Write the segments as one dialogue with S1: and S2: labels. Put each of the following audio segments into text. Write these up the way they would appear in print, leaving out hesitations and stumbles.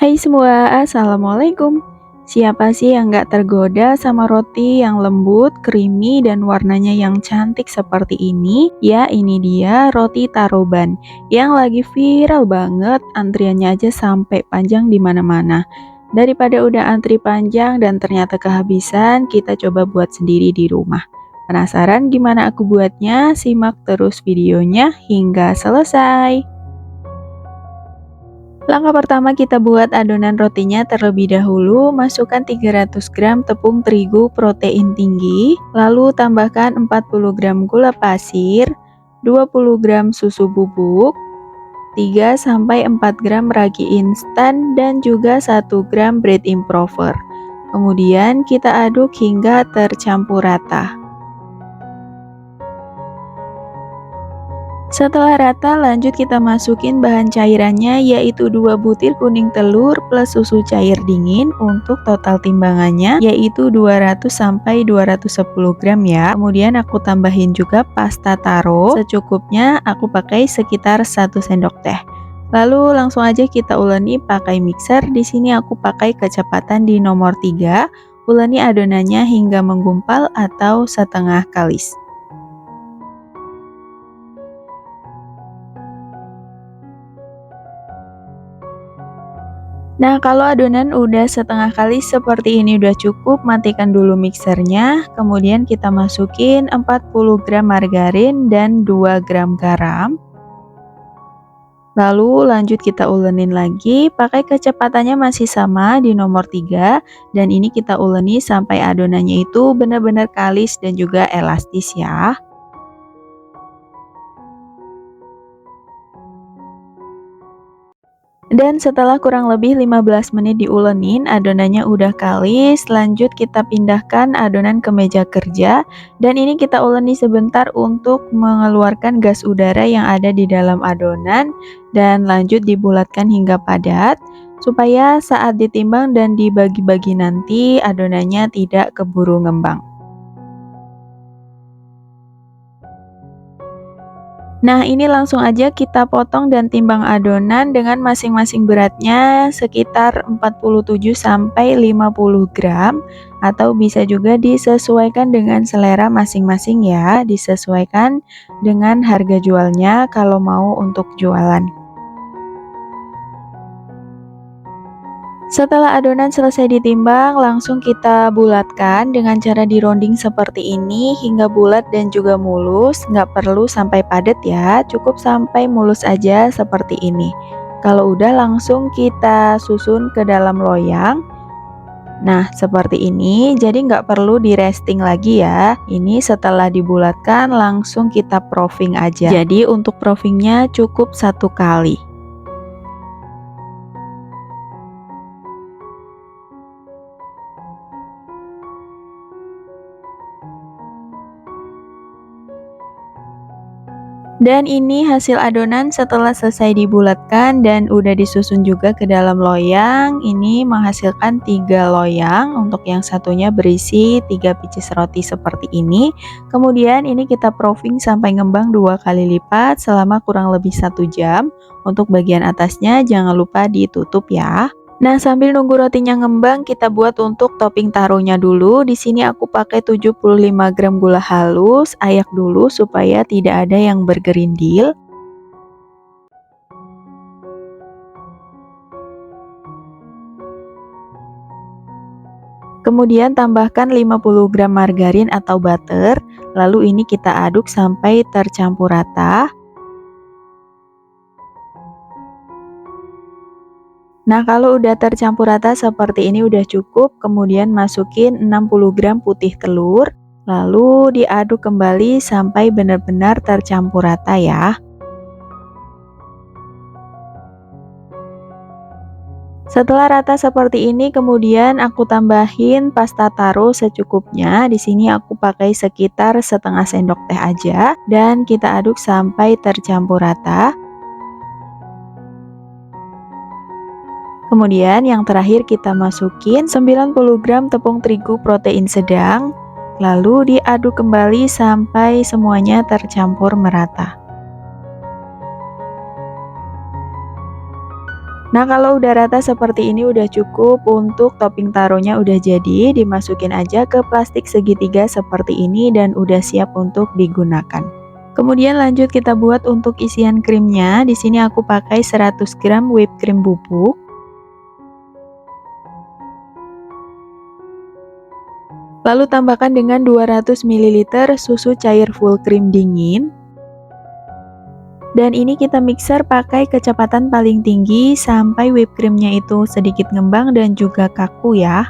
S1: Hai semua, Assalamualaikum. Siapa sih yang gak tergoda sama roti yang lembut, creamy, dan warnanya yang cantik seperti ini? Ya, ini dia roti taroban yang lagi viral banget, antriannya aja sampai panjang di mana-mana. Daripada udah antri panjang dan ternyata kehabisan, kita coba buat sendiri di rumah. Penasaran gimana aku buatnya? Simak terus videonya hingga selesai. Langkah pertama kita buat adonan rotinya terlebih dahulu, masukkan 300 gram tepung terigu protein tinggi, lalu tambahkan 40 gram gula pasir, 20 gram susu bubuk, 3-4 gram ragi instan, dan juga 1 gram bread improver. Kemudian kita aduk hingga tercampur rata. Setelah rata, lanjut kita masukin bahan cairannya, yaitu 2 butir kuning telur plus susu cair dingin. Untuk total timbangannya yaitu 200-210 gram ya. Kemudian aku tambahin juga pasta taro secukupnya, aku pakai sekitar 1 sendok teh. Lalu langsung aja kita uleni pakai mixer. Di sini aku pakai kecepatan di nomor 3. Uleni adonannya hingga menggumpal atau setengah kalis. Nah, kalau adonan udah setengah kali seperti ini udah cukup, matikan dulu mixernya. Kemudian kita masukin 40 gram margarin dan 2 gram garam. Lalu lanjut kita ulenin lagi, pakai kecepatannya masih sama di nomor 3. Dan ini kita uleni sampai adonannya itu benar-benar kalis dan juga elastis ya. Dan setelah kurang lebih 15 menit diulenin, adonannya udah kalis. Lanjut kita pindahkan adonan ke meja kerja. Dan ini kita uleni sebentar untuk mengeluarkan gas udara yang ada di dalam adonan. Dan lanjut dibulatkan hingga padat, supaya saat ditimbang dan dibagi-bagi nanti adonannya tidak keburu ngembang. Nah, ini langsung aja kita potong dan timbang adonan dengan masing-masing beratnya sekitar 47-50 gram, atau bisa juga disesuaikan dengan selera masing-masing ya, disesuaikan dengan harga jualnya kalau mau untuk jualan. Setelah adonan selesai ditimbang, langsung kita bulatkan dengan cara dironding seperti ini hingga bulat dan juga mulus. Nggak perlu sampai padat ya, cukup sampai mulus aja seperti ini. Kalau udah, langsung kita susun ke dalam loyang. Nah, seperti ini, jadi nggak perlu di resting lagi ya. Ini setelah dibulatkan, langsung kita proofing aja. Jadi untuk proofingnya cukup 1 kali. Dan ini hasil adonan setelah selesai dibulatkan dan udah disusun juga ke dalam loyang. Ini menghasilkan 3 loyang, untuk yang satunya berisi 3 pieces roti seperti ini. Kemudian ini kita proofing sampai ngembang 2 kali lipat selama kurang lebih 1 jam. Untuk bagian atasnya jangan lupa ditutup ya. Nah, sambil nunggu rotinya ngembang, kita buat untuk topping taronya dulu. Di sini aku pakai 75 gram gula halus, ayak dulu supaya tidak ada yang bergerindil. Kemudian tambahkan 50 gram margarin atau butter, lalu ini kita aduk sampai tercampur rata. Nah, kalau udah tercampur rata seperti ini udah cukup. Kemudian masukin 60 gram putih telur, lalu diaduk kembali sampai benar-benar tercampur rata ya. Setelah rata seperti ini, kemudian aku tambahin pasta taro secukupnya. Di sini aku pakai sekitar setengah sendok teh aja, dan kita aduk sampai tercampur rata. Kemudian yang terakhir kita masukin 90 gram tepung terigu protein sedang, lalu diaduk kembali sampai semuanya tercampur merata. Nah, kalau udah rata seperti ini udah cukup untuk topping taronya udah jadi, dimasukin aja ke plastik segitiga seperti ini dan udah siap untuk digunakan. Kemudian lanjut kita buat untuk isian krimnya. Di sini aku pakai 100 gram whipped cream bubuk. Lalu tambahkan dengan 200 ml susu cair full cream dingin. Dan ini kita mixer pakai kecepatan paling tinggi sampai whipped creamnya itu sedikit ngembang dan juga kaku ya.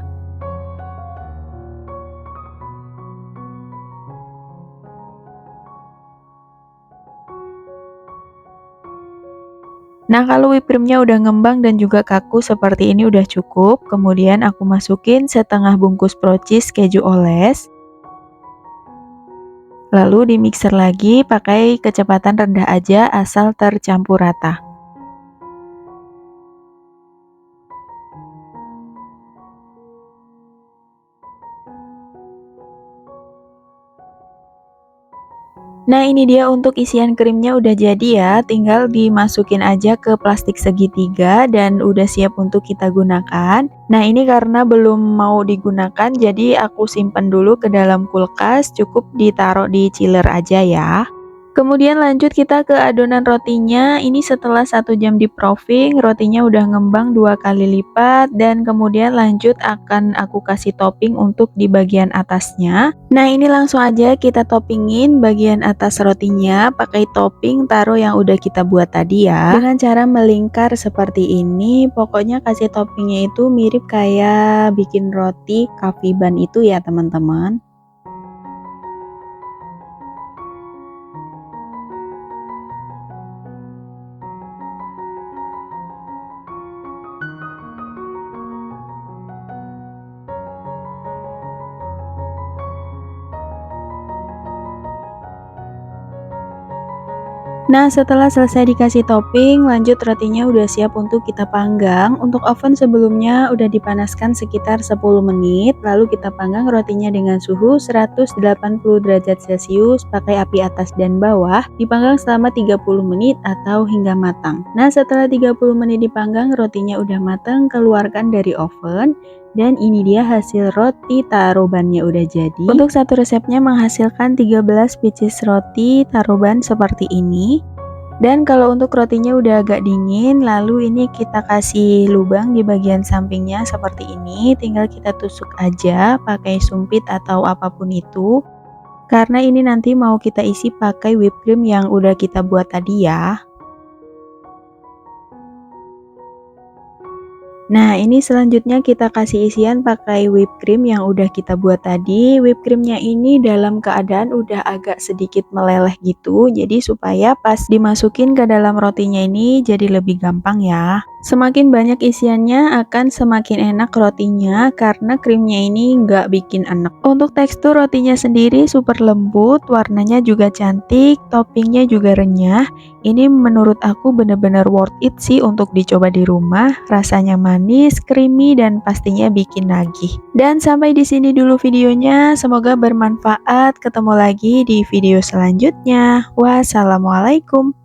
S1: Nah, kalau whipped creamnya udah ngembang dan juga kaku seperti ini udah cukup. Kemudian aku masukin setengah bungkus pro cheese keju oles. Lalu di mixer lagi pakai kecepatan rendah aja asal tercampur rata. Nah, ini dia untuk isian krimnya udah jadi ya, tinggal dimasukin aja ke plastik segitiga dan udah siap untuk kita gunakan. Nah, ini karena belum mau digunakan jadi aku simpen dulu ke dalam kulkas, cukup ditaruh di chiller aja ya. Kemudian lanjut kita ke adonan rotinya. Ini setelah 1 jam di proving, rotinya udah ngembang 2 kali lipat dan kemudian lanjut akan aku kasih topping untuk di bagian atasnya. Nah, ini langsung aja kita toppingin bagian atas rotinya pakai topping taro yang udah kita buat tadi ya. Dengan cara melingkar seperti ini, pokoknya kasih toppingnya itu mirip kayak bikin roti coffee bun itu ya teman-teman. Nah, setelah selesai dikasih topping, lanjut rotinya udah siap untuk kita panggang. Untuk oven sebelumnya udah dipanaskan sekitar 10 menit, lalu kita panggang rotinya dengan suhu 180 derajat Celcius pakai api atas dan bawah, dipanggang selama 30 menit atau hingga matang. Nah, setelah 30 menit dipanggang, rotinya udah matang, keluarkan dari oven. Dan ini dia hasil roti taro bannya udah jadi. Untuk satu resepnya menghasilkan 13 pieces roti taro ban seperti ini. Dan kalau untuk rotinya udah agak dingin, lalu ini kita kasih lubang di bagian sampingnya seperti ini. Tinggal kita tusuk aja pakai sumpit atau apapun itu. Karena ini nanti mau kita isi pakai whipped cream yang udah kita buat tadi ya. Nah, ini selanjutnya kita kasih isian pakai whipped cream yang udah kita buat tadi. Whipped creamnya ini dalam keadaan udah agak sedikit meleleh gitu, jadi supaya pas dimasukin ke dalam rotinya ini jadi lebih gampang ya. Semakin banyak isiannya akan semakin enak rotinya karena krimnya ini nggak bikin enek. Untuk tekstur rotinya sendiri super lembut, warnanya juga cantik, toppingnya juga renyah. Ini menurut aku bener-bener worth it sih untuk dicoba di rumah. Rasanya manis, creamy, dan pastinya bikin nagih. Dan sampai di sini dulu videonya. Semoga bermanfaat. Ketemu lagi di video selanjutnya. Wassalamualaikum.